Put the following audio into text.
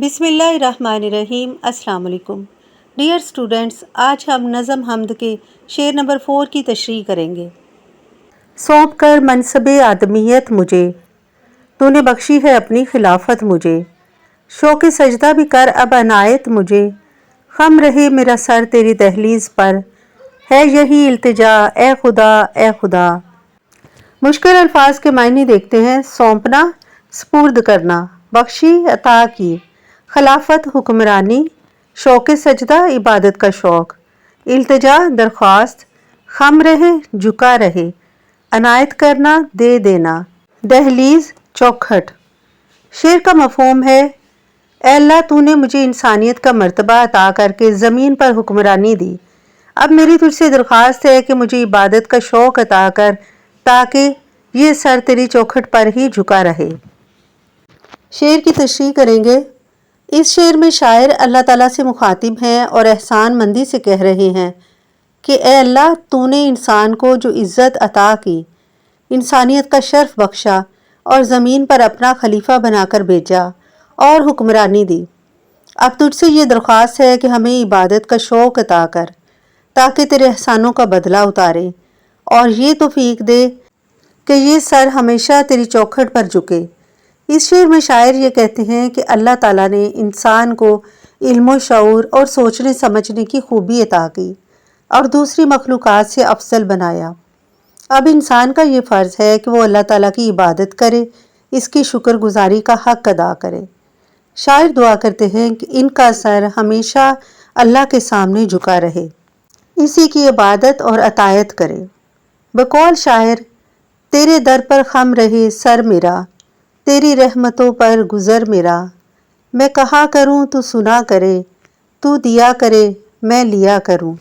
بسم اللہ الرحمن الرحیم۔ السلام علیکم ڈیئر اسٹوڈنٹس، آج ہم نظم حمد کے شعر نمبر 4 کی تشریح کریں گے۔ سونپ کر منصب آدمیت مجھے، تو نے بخشی ہے اپنی خلافت مجھے، شوق سجدہ بھی کر اب عنایت مجھے، خم رہے میرا سر تیری دہلیز پر، ہے یہی التجا اے خدا اے خدا۔ مشکل الفاظ کے معنی دیکھتے ہیں۔ سونپنا سپرد کرنا، بخشی عطا کی، خلافت حکمرانی، شوق سجدہ عبادت کا شوق، التجا درخواست، خم رہے جھکا رہے، عنایت کرنا دے دینا، دہلیز چوکھٹ۔ شعر کا مفہوم ہے: اے اللہ، تو نے مجھے انسانیت کا مرتبہ عطا کر کے زمین پر حکمرانی دی، اب میری تجھ سے درخواست ہے کہ مجھے عبادت کا شوق عطا کر تاکہ یہ سر تیری چوکھٹ پر ہی جھکا رہے۔ شعر کی تشریح کریں گے۔ اس شعر میں شاعر اللہ تعالیٰ سے مخاطب ہیں اور احسان مندی سے کہہ رہے ہیں کہ اے اللہ، تو نے انسان کو جو عزت عطا کی، انسانیت کا شرف بخشا اور زمین پر اپنا خلیفہ بنا کر بھیجا اور حکمرانی دی، اب تجھ سے یہ درخواست ہے کہ ہمیں عبادت کا شوق عطا کر تاکہ تیرے احسانوں کا بدلہ اتاریں، اور یہ توفیق دے کہ یہ سر ہمیشہ تیری چوکھٹ پر جھکے۔ اس شعر میں شاعر یہ کہتے ہیں کہ اللہ تعالیٰ نے انسان کو علم و شعور اور سوچنے سمجھنے کی خوبی عطا کی اور دوسری مخلوقات سے افضل بنایا۔ اب انسان کا یہ فرض ہے کہ وہ اللہ تعالیٰ کی عبادت کرے، اس کی شکر گزاری کا حق ادا کرے۔ شاعر دعا کرتے ہیں کہ ان کا سر ہمیشہ اللہ کے سامنے جھکا رہے، اسی کی عبادت اور اطاعت کرے۔ بقول شاعر: تیرے در پر خم رہے سر میرا، تیری رحمتوں پر گزر میرا، میں کہا کروں تو سنا کرے، تو دیا کرے میں لیا کروں۔